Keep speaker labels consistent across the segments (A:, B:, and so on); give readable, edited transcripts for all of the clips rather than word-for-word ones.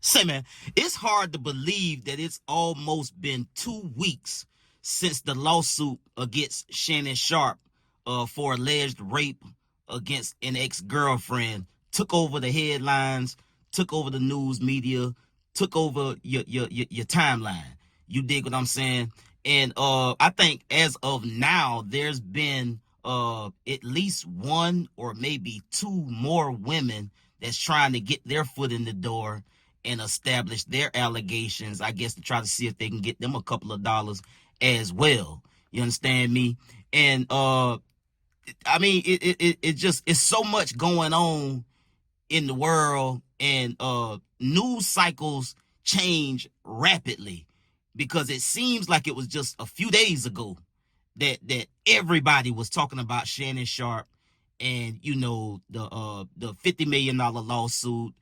A: Say, man, it's hard to believe that it's almost been 2 weeks since the lawsuit against Shannon Sharpe for alleged rape against an ex-girlfriend took over the headlines, took over the news media, took over your timeline. You dig what I'm saying? And I think as of now, there's been at least one or maybe two more women that's trying to get their foot in the door and establish their allegations, I guess, to try to see if they can get them a couple of dollars as well. You understand me? And I mean, it just, it's so much going on in the world, and news cycles change rapidly, because it seems like it was just a few days ago that everybody was talking about Shannon Sharpe and, you know, the $50 million lawsuit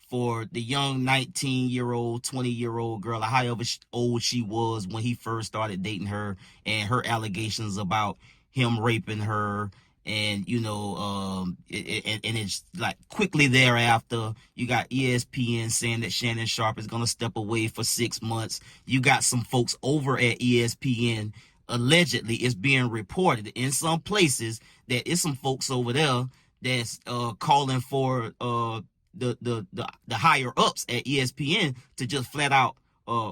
A: for the young 19-year-old, 20-year-old girl, or however old she was when he first started dating her, and her allegations about him raping her. And, you know, and it's like quickly thereafter, you got ESPN saying that Shannon Sharpe is going to step away for 6 months. You got some folks over at ESPN, allegedly, it's being reported in some places that it's some folks over there that's calling for the higher ups at ESPN to just flat out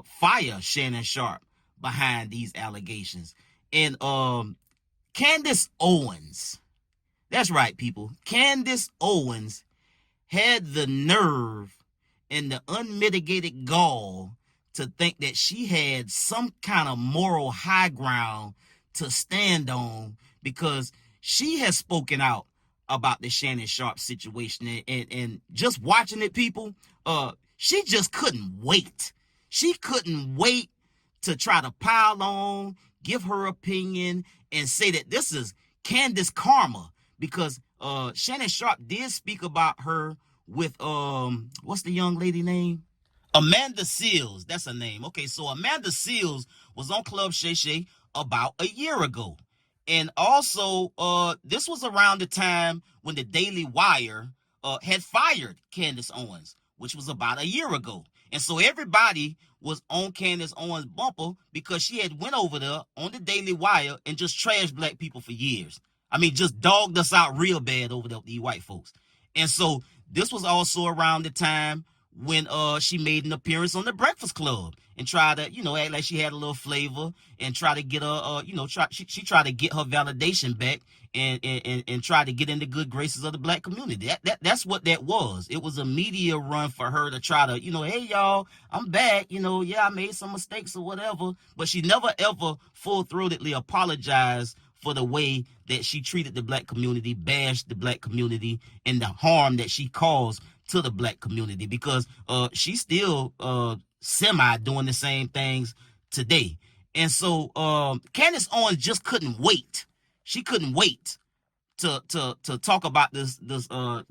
A: fire Shannon Sharpe behind these allegations. And Candace Owens, that's right, people, Candace Owens had the nerve and the unmitigated gall to think that she had some kind of moral high ground to stand on, because she has spoken out about the Shannon Sharpe situation. And just watching it, people, she just couldn't wait. She couldn't wait to try to pile on, give her opinion, and say that this is Candace karma, because Shannon Sharpe did speak about her with what's the young lady name? Amanda Seales, that's her name. Okay, so Amanda Seales was on Club Shay Shay about a year ago. And also, this was around the time when the Daily Wire had fired Candace Owens, which was about a year ago. And so everybody was on Candace Owens' bumper because she had went over there on the Daily Wire and just trashed black people for years. I mean, just dogged us out real bad over there with these white folks. And so this was also around the time when she made an appearance on the Breakfast Club and tried to, you know, act like she had a little flavor and try to get her, you know, she tried to get her validation back and try to get in the good graces of the black community. That's what that was. It was a media run for her to try to, you know, hey, y'all, I'm back. You know, yeah, I made some mistakes or whatever. But she never, ever full-throatedly apologized for the way that she treated the black community, bashed the black community, and the harm that she caused to the black community, because she's still semi doing the same things today. And so Candace Owens just couldn't wait. She couldn't wait to talk about this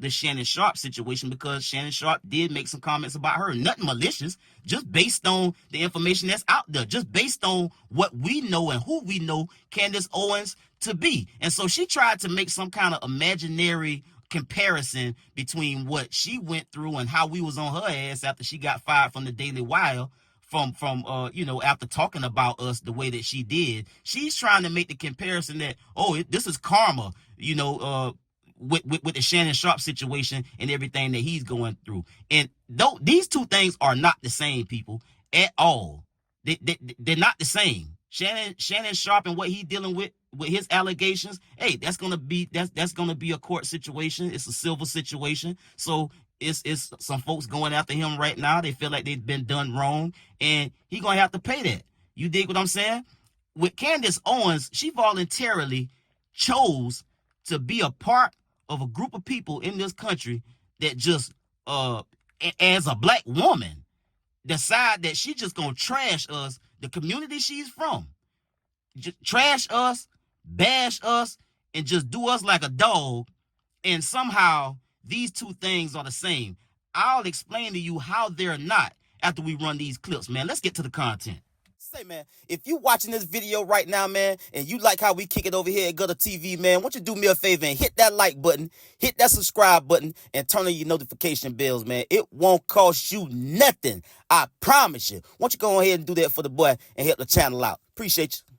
A: Shannon Sharpe situation, because Shannon Sharpe did make some comments about her, nothing malicious, just based on the information that's out there, just based on what we know and who we know Candace Owens to be. And so she tried to make some kind of imaginary comparison between what she went through and how we was on her ass after she got fired from the Daily Wire from you know, after talking about us the way that she did. She's trying to make the comparison that, oh, this is karma, you know, with the Shannon Sharpe situation and everything that he's going through. And though these two things are not the same, people, at all. They're not the same. Shannon Sharpe and what he's dealing with his allegations, hey, that's gonna be a court situation. It's a civil situation. So it's some folks going after him right now. They feel like they've been done wrong, and he gonna have to pay that. You dig what I'm saying? With Candace Owens, she voluntarily chose to be a part of a group of people in this country that just as a black woman decide that she just gonna trash us, the community she's from, just trash us, bash us, and just do us like a dog. And somehow these two things are the same. I'll explain to you how they're not after we run these clips, man. Let's get to the content. Say, man, if you watching this video right now, man, and you like how we kick it over here at GuddaTV, man, won't you do me a favor and hit that like button, hit that subscribe button, and turn on your notification bells, man. It won't cost you nothing. I promise you. Won't you go ahead and do that for the boy and help the channel out? Appreciate you.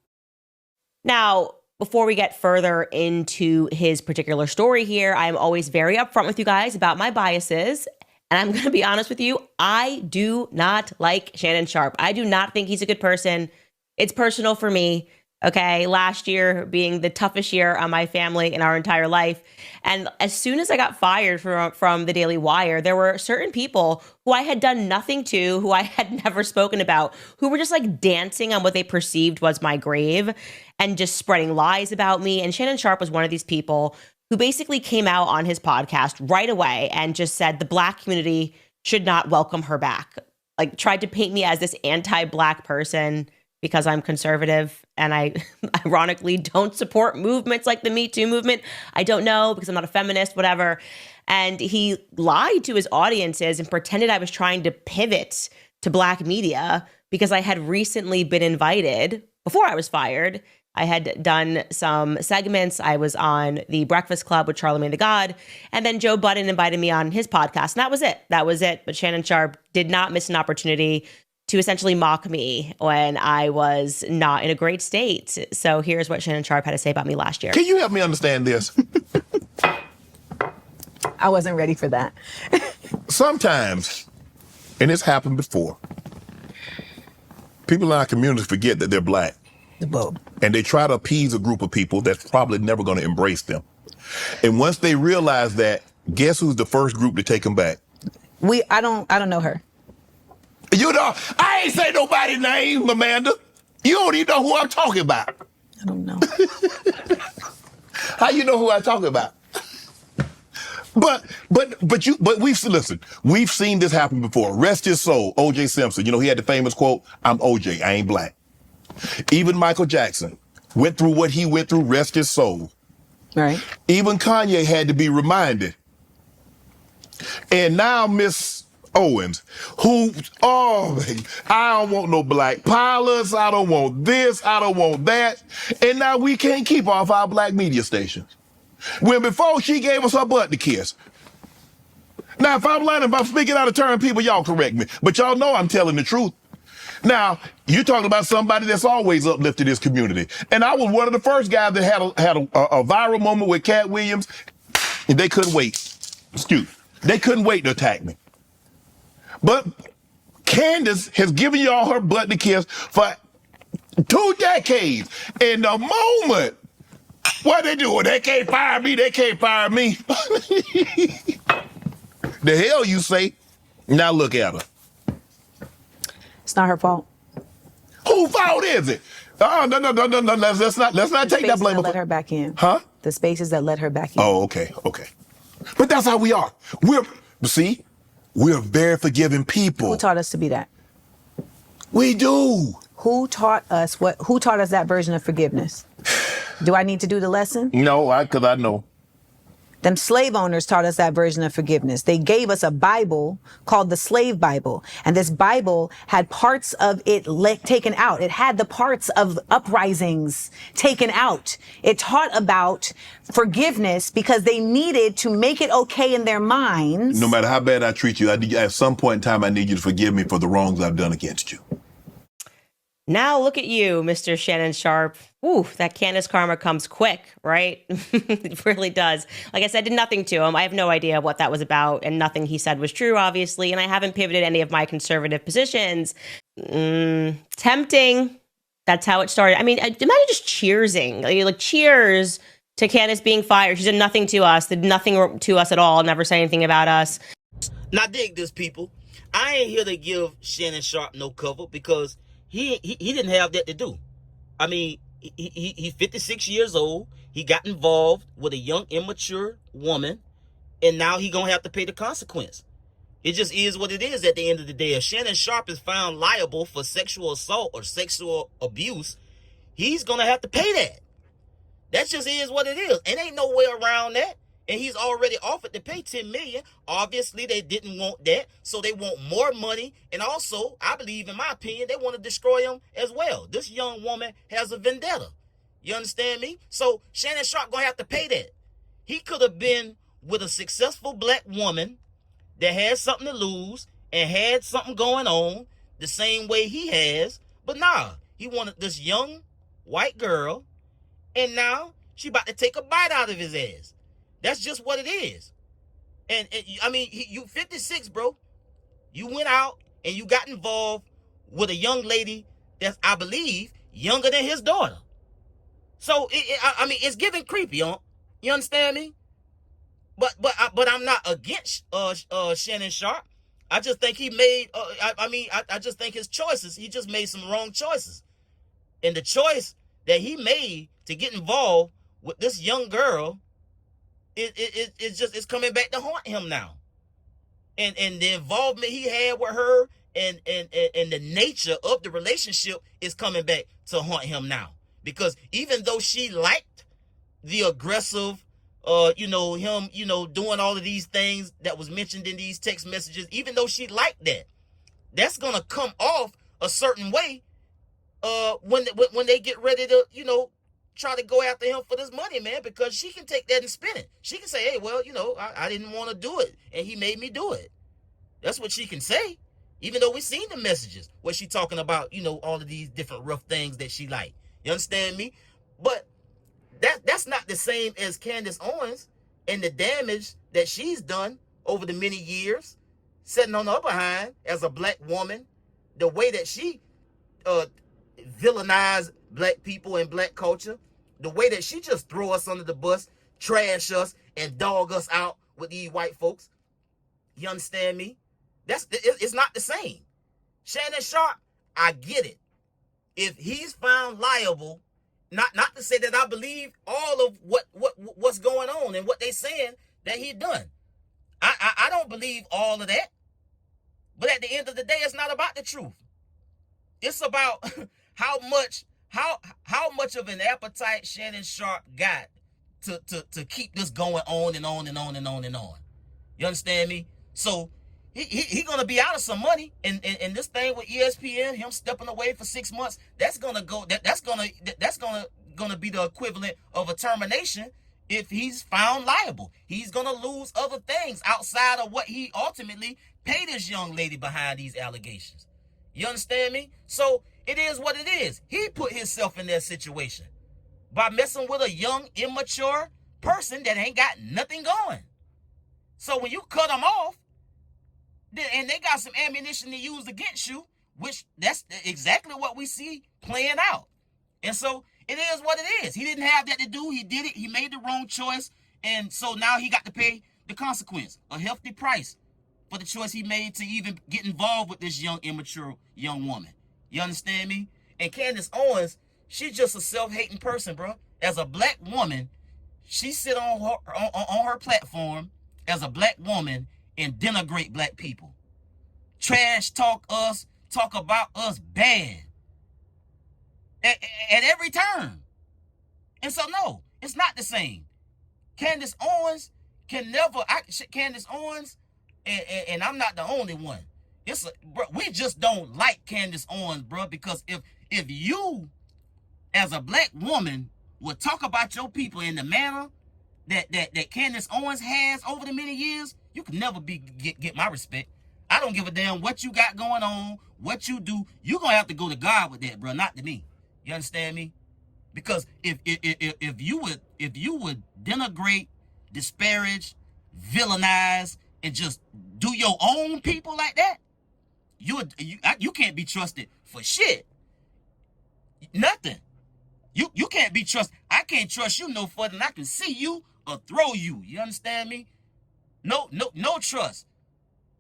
B: Now, before we get further into his particular story here, I'm always very upfront with you guys about my biases. And I'm going to be honest with you, I do not like Shannon Sharpe. I do not think he's a good person. It's personal for me. Okay, last year being the toughest year on my family in our entire life. And as soon as I got fired from the Daily Wire, there were certain people who I had done nothing to, who I had never spoken about, who were just like dancing on what they perceived was my grave and just spreading lies about me. And Shannon Sharpe was one of these people who basically came out on his podcast right away and just said the Black community should not welcome her back. Like, tried to paint me as this anti-Black person because I'm conservative and I ironically don't support movements like the Me Too movement. I don't know, because I'm not a feminist, whatever. And he lied to his audiences and pretended I was trying to pivot to Black media because I had recently been invited, before I was fired, I had done some segments. I was on the Breakfast Club with Charlamagne the God. And then Joe Budden invited me on his podcast. And that was it. That was it. But Shannon Sharpe did not miss an opportunity to essentially mock me when I was not in a great state. So here's what Shannon Sharpe had to say about me last year.
C: Can you help me understand this?
D: I wasn't ready for that.
C: Sometimes, and it's happened before, people in our community forget that they're Black.
D: The bulb.
C: And they try to appease a group of people that's probably never going to embrace them. And once they realize that, guess who's the first group to take them back?
D: I don't know her.
C: You know, I ain't say nobody's name, Amanda. You don't even know who I'm talking about.
D: I don't know.
C: How you know who I'm talking about? But we've seen this happen before. Rest his soul, O.J. Simpson. You know, he had the famous quote, "I'm O.J., I ain't Black." Even Michael Jackson went through what he went through, rest his soul.
D: Right.
C: Even Kanye had to be reminded. And now Miss Owens, who, I don't want no Black pilots, I don't want this, I don't want that. And now we can't keep off our Black media stations. When before she gave us her butt to kiss. Now, if I'm lying, if I'm speaking out of turn, people, y'all correct me. But y'all know I'm telling the truth. Now, you're talking about somebody that's always uplifted this community. And I was one of the first guys that had a viral moment with Cat Williams, and they couldn't wait. They couldn't wait to attack me. But Candace has given y'all her butt to kiss for 2 decades. And the moment, what they doing? They can't fire me, they can't fire me. The hell you say? Now look at her.
D: It's not her fault.
C: Whose fault is it? No. Let's not take that blame.
D: Let her back in.
C: Huh?
D: The spaces that let her back in.
C: Oh, okay. But that's how we are. We're very forgiving people.
D: Who taught us to be that?
C: We do.
D: Who taught us that version of forgiveness? Do I need to do the lesson?
C: No, because I know.
D: Them slave owners taught us that version of forgiveness. They gave us a Bible called the Slave Bible. And this Bible had parts of it taken out. It had the parts of uprisings taken out. It taught about forgiveness because they needed to make it okay in their minds.
C: No matter how bad I treat you, at some point in time, I need you to forgive me for the wrongs I've done against you.
B: Now look at you, Mr. Shannon Sharpe. Ooh, that Candace karma comes quick, right? It really does. Like I said, I did nothing to him. I have no idea what that was about, and nothing he said was true, obviously, and I haven't pivoted any of my conservative positions. Tempting. That's how it started. I mean, imagine just cheersing. Like cheers to Candace being fired. She did nothing to us, did nothing to us at all, never said anything about us.
A: Now dig this, people. I ain't here to give Shannon Sharpe no cover because he didn't have that to do. I mean, he's 56 years old. He got involved with a young, immature woman, and now he gonna have to pay the consequence. It just is what it is at the end of the day. If Shannon Sharpe is found liable for sexual assault or sexual abuse, he's gonna have to pay that. That just is what it is. And ain't no way around that. and he's already offered to pay $10 million. Obviously, they didn't want that, so they want more money. And also, I believe, in my opinion, they want to destroy him as well. This young woman has a vendetta. You understand me? So Shannon Sharpe gonna have to pay that. He could have been with a successful black woman that had something to lose and had something going on the same way he has. But nah, he wanted this young white girl, and now she about to take a bite out of his ass. That's just what it is. And I mean, you 56, bro. You went out and you got involved with a young lady that's, I believe, younger than his daughter. So I mean, it's giving creepy, huh? You understand me? But I'm not against Shannon Sharpe. I just think he made. I just think his choices. He just made some wrong choices, and the choice that he made to get involved with this young girl, it's coming back to haunt him now. And the involvement he had with her, and the nature of the relationship is coming back to haunt him now. Because even though she liked the aggressive, him, doing all of these things that was mentioned in these text messages, even though she liked that, that's gonna come off a certain way when they get ready to, try to go after him for this money, man, because she can take that and spin it. She can say, hey, well, I didn't want to do it, and he made me do it. That's what she can say. Even though we seen the messages where she talking about, all of these different rough things that she like. You understand me? But that's not the same as Candace Owens and the damage that she's done over the many years, sitting on her behind as a black woman, the way that she villainized black people and black culture, the way that she just throw us under the bus, trash us, and dog us out with these white folks. You understand me? It's not the same. Shannon Sharpe, I get it. If he's found liable, not to say that I believe all of what's going on and what they saying that he done. I don't believe all of that. But at the end of the day, it's not about the truth. It's about how much of an appetite Shannon Sharpe got to keep this going on and on and on and on and on. You understand me? So he gonna be out of some money, and this thing with ESPN, him stepping away for 6 months, that's gonna be the equivalent of a termination. If he's found liable, he's gonna lose other things outside of what he ultimately paid this young lady behind these allegations. You understand me? So it is what it is. He put himself in that situation by messing with a young, immature person that ain't got nothing going. So when you cut them off, and they got some ammunition to use against you, which that's exactly what we see playing out. And so it is what it is. He didn't have that to do. He did it. He made the wrong choice. And so now he got to pay the consequence, a hefty price for the choice he made to even get involved with this young, immature young woman. You understand me? And Candace Owens, she's just a self-hating person, bro. As a black woman, she sit on her platform as a black woman and denigrate black people. Trash talk us, talk about us bad. At every turn. And so no, it's not the same. Candace Owens can never, Candace Owens, and I'm not the only one. Bro, we just don't like Candace Owens, bro, because if you, as a black woman, would talk about your people in the manner that Candace Owens has over the many years, you can never get my respect. I don't give a damn what you got going on, what you do. You're gonna have to go to God with that, bro, not to me. You understand me? Because if you would denigrate, disparage, villainize, and just do your own people like that, you can't be trusted for shit. Nothing. You can't be trusted. I can't trust you no further than I can see you or throw you. You understand me? No trust.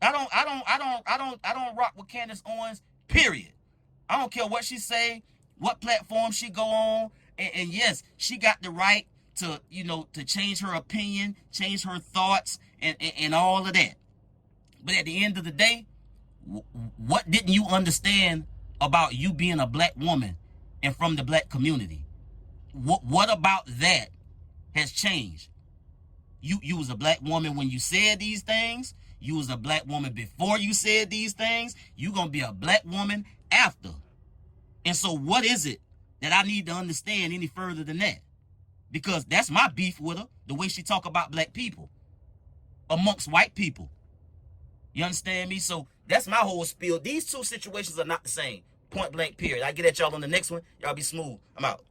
A: I don't rock with Candace Owens, period. I don't care what she say, what platform she go on, and yes, she got the right to change her opinion, change her thoughts, and all of that. But at the end of the day, what didn't you understand about you being a black woman and from the black community? What about that has changed? You was a black woman when you said these things. You was a black woman before you said these things. You gonna be a black woman after. And so what is it that I need to understand any further than that? Because that's my beef with her, the way she talk about black people amongst white people. You understand me? So that's my whole spiel. These two situations are not the same. Point blank period. I get at y'all on the next one. Y'all be smooth. I'm out.